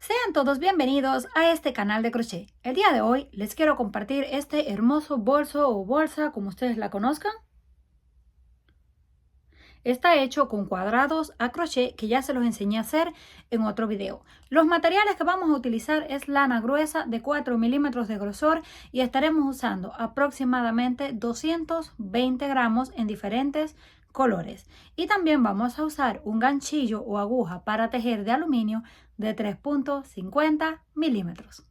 Sean todos bienvenidos a este canal de crochet. El día de hoy les quiero compartir este hermoso bolso o bolsa, como ustedes la conozcan. Está hecho con cuadrados a crochet que ya se los enseñé a hacer en otro video. Los materiales que vamos a utilizar es lana gruesa de 4 milímetros de grosor y estaremos usando aproximadamente 220 gramos en diferentes colores. Y también vamos a usar un ganchillo o aguja para tejer de aluminio de 3.50 milímetros.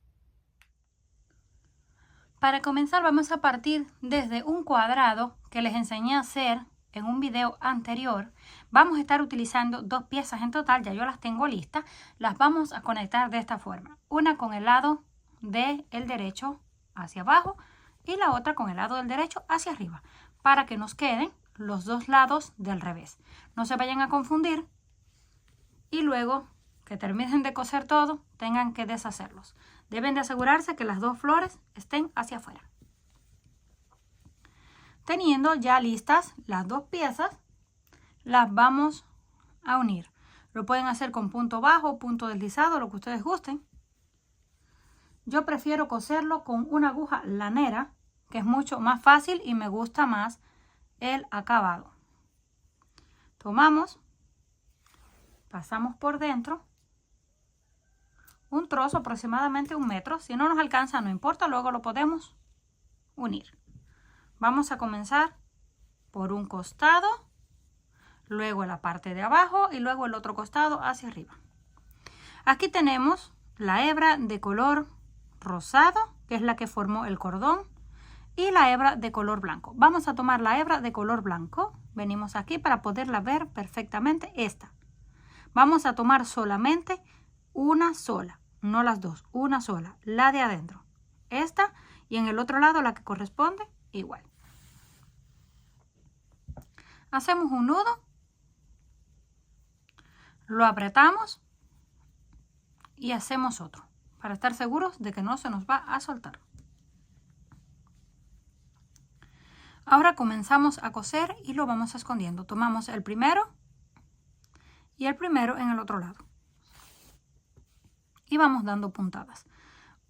Para comenzar vamos a partir desde un cuadrado que les enseñé a hacer en un video anterior. Vamos a estar utilizando dos piezas en total, ya yo las tengo listas. Las vamos a conectar de esta forma. Una con el lado del derecho hacia abajo y la otra con el lado del derecho hacia arriba, para que nos queden los dos lados del revés. No se vayan a confundir y luego que terminen de coser todo, tengan que deshacerlos. Deben de asegurarse que las dos flores estén hacia afuera. Teniendo ya listas las dos piezas, las vamos a unir. Lo pueden hacer con punto bajo, punto deslizado, lo que ustedes gusten. Yo prefiero coserlo con una aguja lanera, que es mucho más fácil y me gusta más el acabado. Tomamos, pasamos por dentro un trozo, aproximadamente 1 metro. Si no nos alcanza, no importa, luego lo podemos unir. Vamos a comenzar por un costado, luego la parte de abajo y luego el otro costado hacia arriba. Aquí tenemos la hebra de color rosado, que es la que formó el cordón, y la hebra de color blanco. Vamos a tomar la hebra de color blanco. Venimos aquí para poderla ver perfectamente. Esta. Vamos a tomar solamente una sola, no las dos, una sola, la de adentro. Esta, y en el otro lado la que corresponde, igual. Hacemos un nudo, lo apretamos y hacemos otro, para estar seguros de que no se nos va a soltar. Ahora comenzamos a coser y lo vamos escondiendo. Tomamos el primero y el primero en el otro lado. Y vamos dando puntadas.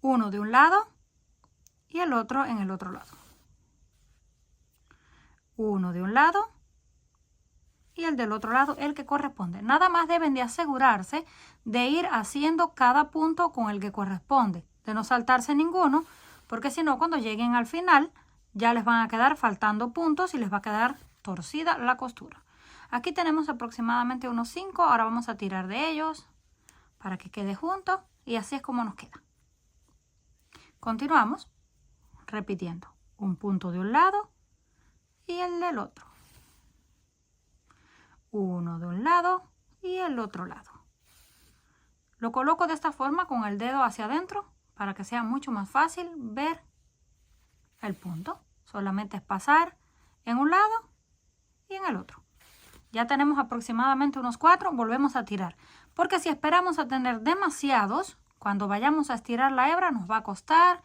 Uno de un lado y el otro en el otro lado. Uno de un lado y el del otro lado el que corresponde. Nada más deben de asegurarse de ir haciendo cada punto con el que corresponde, de no saltarse ninguno, porque si no, cuando lleguen al final ya les van a quedar faltando puntos y les va a quedar torcida la costura. Aquí tenemos aproximadamente unos 5, ahora vamos a tirar de ellos para que quede junto y así es como nos queda. Continuamos repitiendo un punto de un lado y el del otro. Uno de un lado y el otro lado. Lo coloco de esta forma con el dedo hacia adentro para que sea mucho más fácil ver el punto. Solamente es pasar en un lado y en el otro. Ya tenemos aproximadamente unos 4, volvemos a tirar. Porque si esperamos a tener demasiados, cuando vayamos a estirar la hebra nos va a costar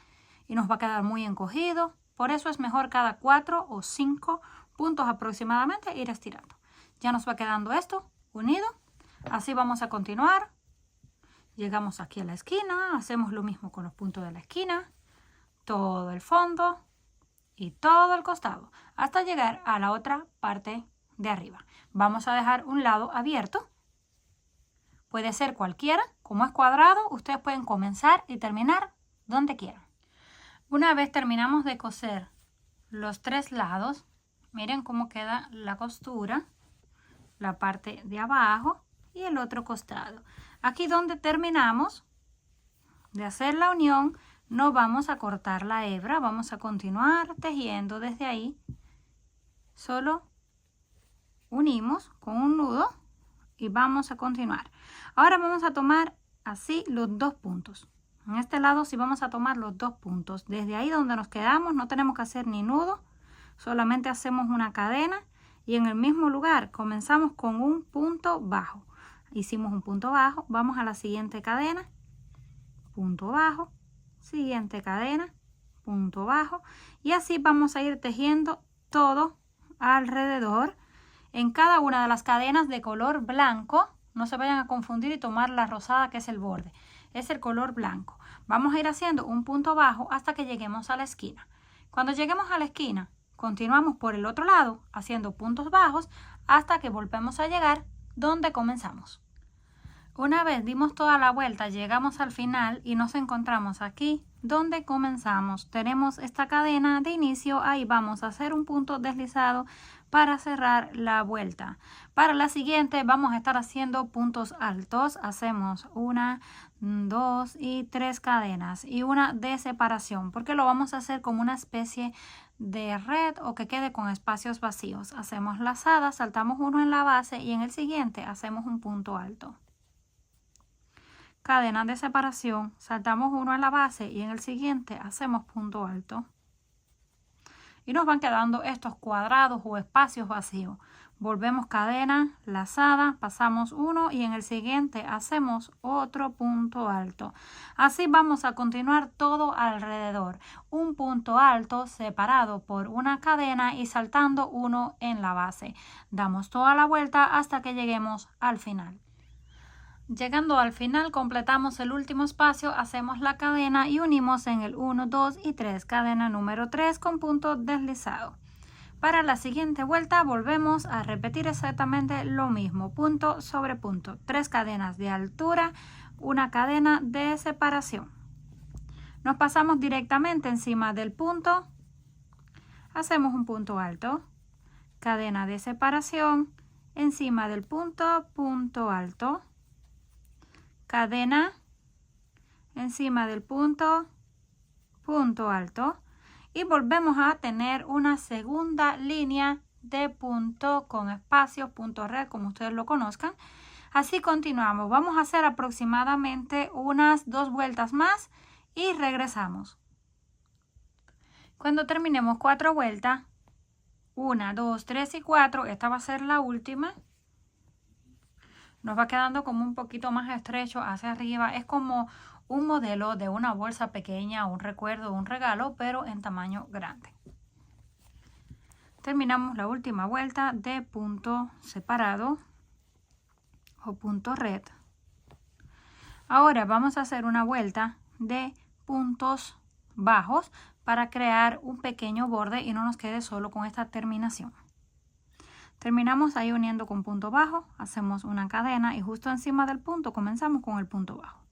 y nos va a quedar muy encogido. Por eso es mejor cada 4 o 5 puntos aproximadamente ir estirando. Ya nos va quedando esto unido. Así vamos a continuar. Llegamos aquí a la esquina, hacemos lo mismo con los puntos de la esquina, todo el fondo y todo el costado, hasta llegar a la otra parte de arriba. Vamos a dejar un lado abierto. Puede ser cualquiera, como es cuadrado, ustedes pueden comenzar y terminar donde quieran. Una vez terminamos de coser los 3 lados, miren cómo queda la costura, la parte de abajo y el otro costado. Aquí donde terminamos de hacer la unión, no vamos a cortar la hebra, vamos a continuar tejiendo desde ahí. Solo unimos con un nudo y vamos a continuar. Ahora vamos a tomar así los 2 puntos. En este lado sí vamos a tomar los 2 puntos. Desde ahí donde nos quedamos no tenemos que hacer ni nudo, solamente hacemos una cadena y en el mismo lugar comenzamos con un punto bajo. Hicimos un punto bajo, vamos a la siguiente cadena, punto bajo, siguiente cadena, punto bajo y así vamos a ir tejiendo todo alrededor. En cada una de las cadenas de color blanco, no se vayan a confundir y tomar la rosada que es el borde. es el color blanco. Vamos a ir haciendo un punto bajo hasta que lleguemos a la esquina. Cuando lleguemos a la esquina, continuamos por el otro lado haciendo puntos bajos hasta que volvemos a llegar donde comenzamos. Una vez dimos toda la vuelta, llegamos al final y nos encontramos aquí donde comenzamos. Tenemos esta cadena de inicio, ahí vamos a hacer un punto deslizado para cerrar la vuelta. Para la siguiente vamos a estar haciendo puntos altos. Hacemos 1, 2 y 3 cadenas y una de separación porque lo vamos a hacer como una especie de red o que quede con espacios vacíos. Hacemos lazadas, saltamos uno en la base y en el siguiente hacemos un punto alto. Cadena de separación, saltamos uno en la base y en el siguiente hacemos punto alto. Y nos van quedando estos cuadrados o espacios vacíos. Volvemos cadena, lazada, pasamos uno y en el siguiente hacemos otro punto alto. Así vamos a continuar todo alrededor. Un punto alto separado por una cadena y saltando uno en la base. Damos toda la vuelta hasta que lleguemos al final. Llegando al final completamos el último espacio, hacemos la cadena y unimos en el 1, 2 y 3, cadena número 3 con punto deslizado. Para la siguiente vuelta volvemos a repetir exactamente lo mismo, punto sobre punto, 3 cadenas de altura, una cadena de separación. Nos pasamos directamente encima del punto, hacemos un punto alto, cadena de separación, encima del punto, punto alto. Cadena, encima del punto, punto alto y volvemos a tener una segunda línea de punto con espacios, punto red, como ustedes lo conozcan. Así continuamos. Vamos a hacer aproximadamente unas 2 vueltas más y regresamos. Cuando terminemos 4 vueltas, 1, 2, 3 y 4, esta va a ser la última. Nos va quedando como un poquito más estrecho hacia arriba. Es como un modelo de una bolsa pequeña, un recuerdo, un regalo, pero en tamaño grande. Terminamos la última vuelta de punto separado o punto red. Ahora vamos a hacer una vuelta de puntos bajos para crear un pequeño borde y no nos quede solo con esta terminación. Terminamos ahí uniendo con punto bajo, hacemos una cadena y justo encima del punto comenzamos con el punto bajo.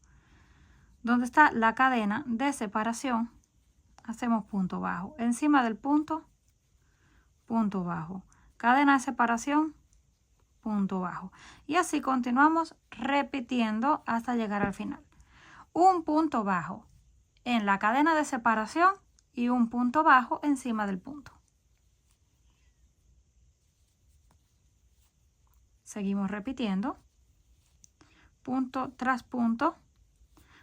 Donde está la cadena de separación, hacemos punto bajo. Encima del punto, punto bajo. Cadena de separación, punto bajo. Y así continuamos repitiendo hasta llegar al final. Un punto bajo en la cadena de separación y un punto bajo encima del punto. Seguimos repitiendo, punto tras punto,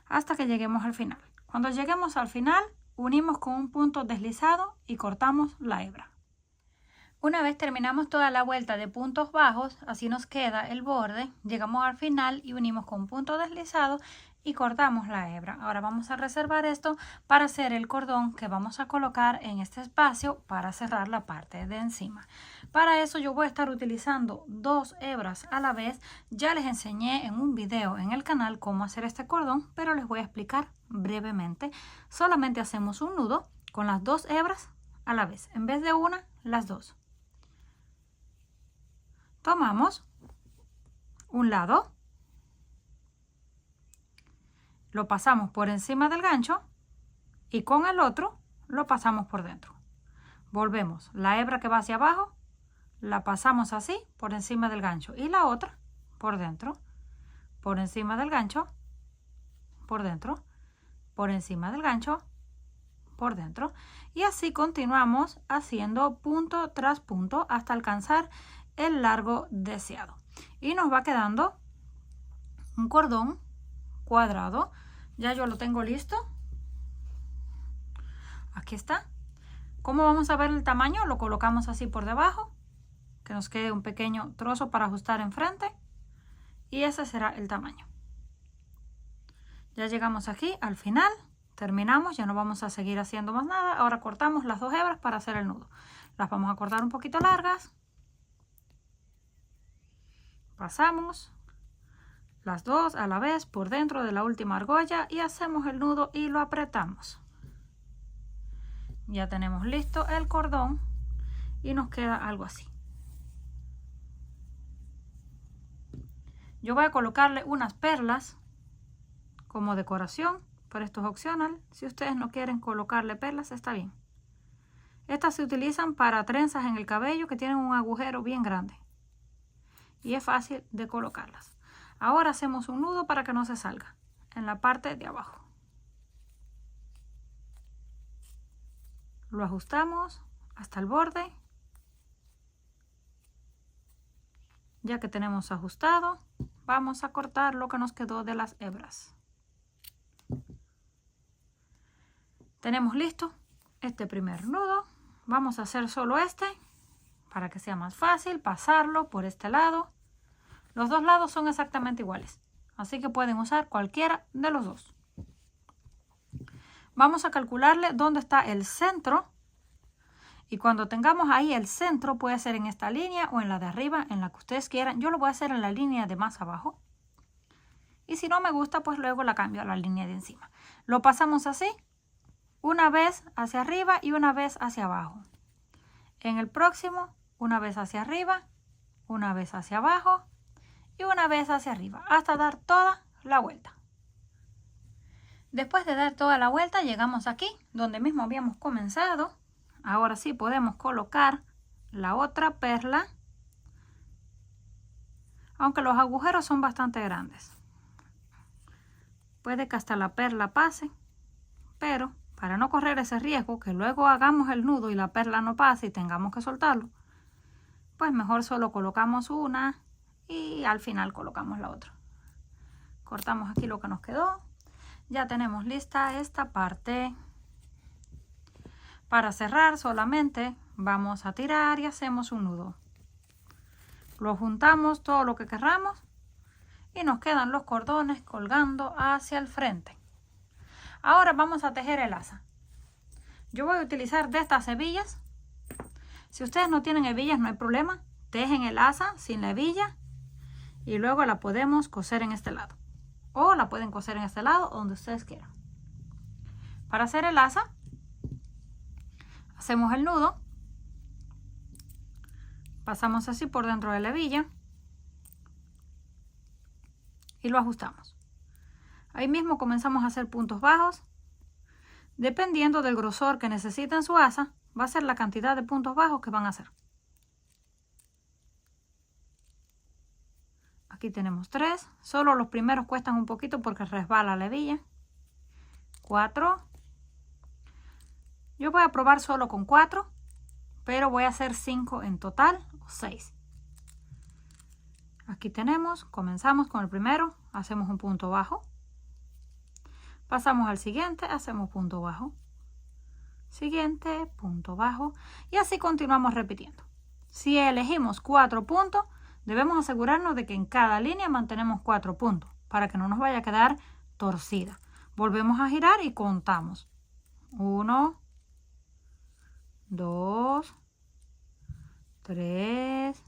hasta que lleguemos al final. Cuando lleguemos al final, unimos con un punto deslizado y cortamos la hebra. Una vez terminamos toda la vuelta de puntos bajos, así nos queda el borde, llegamos al final y unimos con punto deslizado y cortamos la hebra. Ahora vamos a reservar esto para hacer el cordón que vamos a colocar en este espacio para cerrar la parte de encima. Para eso yo voy a estar utilizando 2 hebras a la vez. Ya les enseñé en un video en el canal cómo hacer este cordón, pero les voy a explicar brevemente. Solamente hacemos un nudo con las 2 hebras a la vez. En vez de una, las 2. Tomamos un lado, lo pasamos por encima del gancho y con el otro lo pasamos por dentro. Volvemos, la hebra que va hacia abajo la pasamos así por encima del gancho y la otra por dentro, por encima del gancho, por dentro, por encima del gancho, por dentro y así continuamos haciendo punto tras punto hasta alcanzar el largo deseado y nos va quedando un cordón cuadrado. Ya yo lo tengo listo. Aquí está. ¿Cómo vamos a ver el tamaño? Lo colocamos así por debajo, que nos quede un pequeño trozo para ajustar enfrente y ese será el tamaño. Ya llegamos aquí al final, terminamos, ya no vamos a seguir haciendo más nada. Ahora cortamos las 2 hebras para hacer el nudo. Las vamos a cortar un poquito largas. Pasamos, las dos a la vez por dentro de la última argolla y hacemos el nudo y lo apretamos. Ya tenemos listo el cordón y nos queda algo así. Yo voy a colocarle unas perlas como decoración, pero esto es opcional. Si ustedes no quieren colocarle perlas, está bien. Estas se utilizan para trenzas en el cabello que tienen un agujero bien grande. Y es fácil de colocarlas. Ahora hacemos un nudo para que no se salga en la parte de abajo. Lo ajustamos hasta el borde. Ya que tenemos ajustado, vamos a cortar lo que nos quedó de las hebras. Tenemos listo este primer nudo. Vamos a hacer solo este para que sea más fácil pasarlo por este lado. Los dos lados son exactamente iguales, así que pueden usar cualquiera de los dos. Vamos a calcularle dónde está el centro. Y cuando tengamos ahí el centro, puede ser en esta línea o en la de arriba, en la que ustedes quieran. Yo lo voy a hacer en la línea de más abajo. Y si no me gusta, pues luego la cambio a la línea de encima. Lo pasamos así, una vez hacia arriba y una vez hacia abajo. En el próximo, una vez hacia arriba, una vez hacia abajo y una vez hacia arriba, hasta dar toda la vuelta. Después de dar toda la vuelta, llegamos aquí, donde mismo habíamos comenzado. Ahora sí podemos colocar la otra perla, aunque los agujeros son bastante grandes. Puede que hasta la perla pase, pero para no correr ese riesgo que luego hagamos el nudo y la perla no pase y tengamos que soltarlo, pues mejor solo colocamos una y al final colocamos la otra. Cortamos aquí lo que nos quedó. Ya tenemos lista esta parte. Para cerrar solamente vamos a tirar y hacemos un nudo. Lo juntamos todo lo que querramos y nos quedan los cordones colgando hacia el frente. Ahora vamos a tejer el asa. Yo voy a utilizar de estas hebillas. Si ustedes no tienen hebillas no hay problema. Tejen el asa sin la hebilla y luego la podemos coser en este lado. O la pueden coser en este lado donde ustedes quieran. Para hacer el asa, hacemos el nudo, pasamos así por dentro de la hebilla y lo ajustamos. Ahí mismo comenzamos a hacer puntos bajos. Dependiendo del grosor que necesiten su asa, va a ser la cantidad de puntos bajos que van a hacer. Aquí tenemos 3, solo los primeros cuestan un poquito porque resbala la hebilla. 4. Yo voy a probar solo con 4, pero voy a hacer 5 en total, o 6. Aquí tenemos, comenzamos con el primero, hacemos un punto bajo. Pasamos al siguiente, hacemos punto bajo. Siguiente, punto bajo. Y así continuamos repitiendo. Si elegimos 4 puntos, debemos asegurarnos de que en cada línea mantenemos 4 puntos, para que no nos vaya a quedar torcida. Volvemos a girar y contamos. 1, 2, 3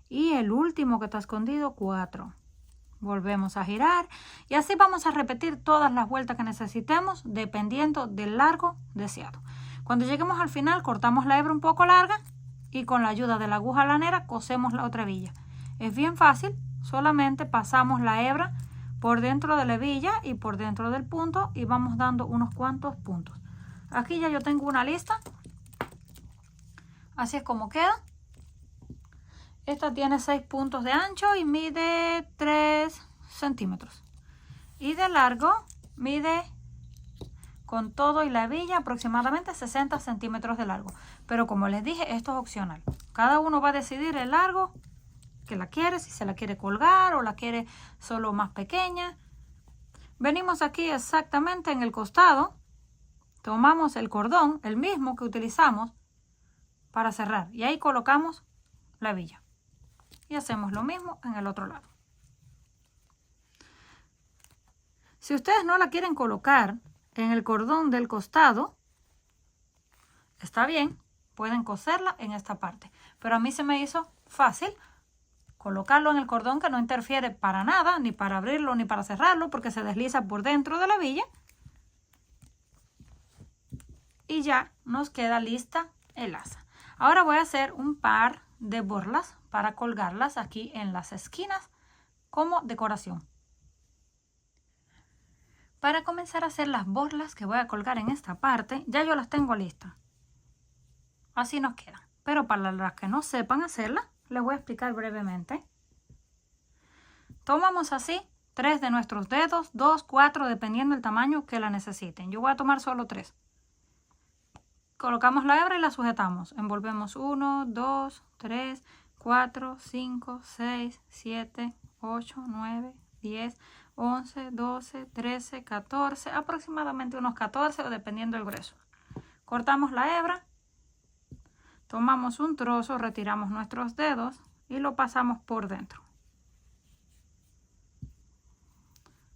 y el último que está escondido 4. Volvemos a girar y así vamos a repetir todas las vueltas que necesitemos dependiendo del largo deseado. Cuando lleguemos al final cortamos la hebra un poco larga y con la ayuda de la aguja lanera cosemos la otra hebilla. Es bien fácil, solamente pasamos la hebra por dentro de la hebilla y por dentro del punto y vamos dando unos cuantos puntos. Aquí ya yo tengo una lista. Así es como queda. Esta tiene 6 puntos de ancho y mide 3 centímetros. Y de largo mide con todo y la hebilla aproximadamente 60 centímetros de largo. Pero como les dije, esto es opcional. Cada uno va a decidir el largo que la quiere, si se la quiere colgar o la quiere solo más pequeña. Venimos aquí exactamente en el costado. Tomamos el cordón, el mismo que utilizamos para cerrar. Y ahí colocamos la hebilla. Y hacemos lo mismo en el otro lado. Si ustedes no la quieren colocar en el cordón del costado, está bien, pueden coserla en esta parte. Pero a mí se me hizo fácil colocarlo en el cordón, que no interfiere para nada, ni para abrirlo ni para cerrarlo, porque se desliza por dentro de la hebilla. Y ya nos queda lista el asa. Ahora voy a hacer un par de borlas para colgarlas aquí en las esquinas como decoración. Para comenzar a hacer las borlas que voy a colgar en esta parte, ya yo las tengo listas. Así nos quedan. Pero para las que no sepan hacerlas, les voy a explicar brevemente. Tomamos así 3 de nuestros dedos, 2, 4, dependiendo del tamaño que la necesiten. Yo voy a tomar solo 3. Colocamos la hebra y la sujetamos. Envolvemos 1, 2, 3, 4, 5, 6, 7, 8, 9, 10, 11, 12, 13, 14, aproximadamente unos 14 o dependiendo del grueso. Cortamos la hebra, tomamos un trozo, retiramos nuestros dedos y lo pasamos por dentro.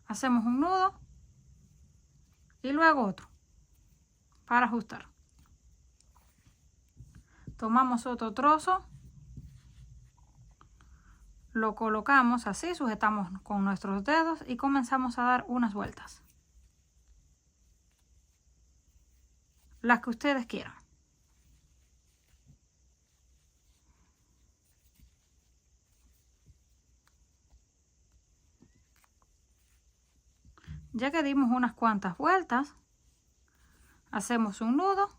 Hacemos un nudo y luego otro para ajustar. Tomamos otro trozo, lo colocamos así, sujetamos con nuestros dedos y comenzamos a dar unas vueltas. Las que ustedes quieran. Ya que dimos unas cuantas vueltas, hacemos un nudo,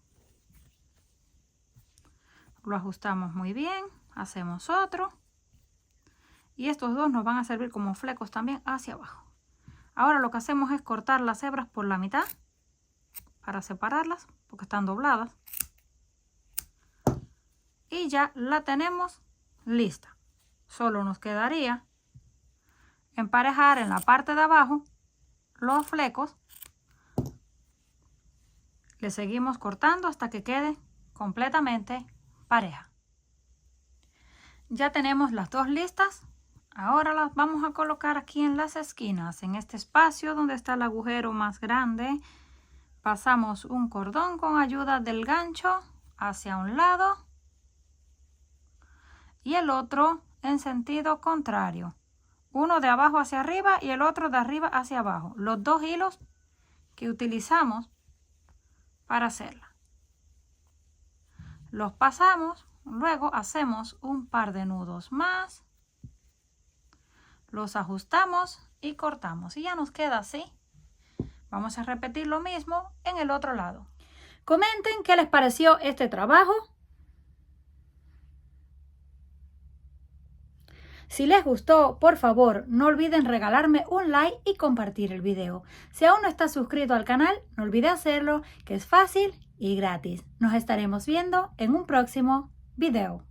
lo ajustamos muy bien, hacemos otro. Y estos dos nos van a servir como flecos también hacia abajo. Ahora lo que hacemos es cortar las hebras por la mitad para separarlas porque están dobladas. Y ya la tenemos lista. Solo nos quedaría emparejar en la parte de abajo los flecos. Le seguimos cortando hasta que quede completamente pareja. Ya tenemos las dos listas. Ahora las vamos a colocar aquí en las esquinas, en este espacio donde está el agujero más grande. Pasamos un cordón con ayuda del gancho hacia un lado y el otro en sentido contrario. Uno de abajo hacia arriba y el otro de arriba hacia abajo. Los dos hilos que utilizamos para hacerla. Los pasamos, luego hacemos un par de nudos más. Los ajustamos y cortamos y ya nos queda así. Vamos a repetir lo mismo en el otro lado. Comenten qué les pareció este trabajo. Si les gustó, por favor, no olviden regalarme un like y compartir el video. Si aún no estás suscrito al canal, no olvides hacerlo, que es fácil y gratis. Nos estaremos viendo en un próximo video.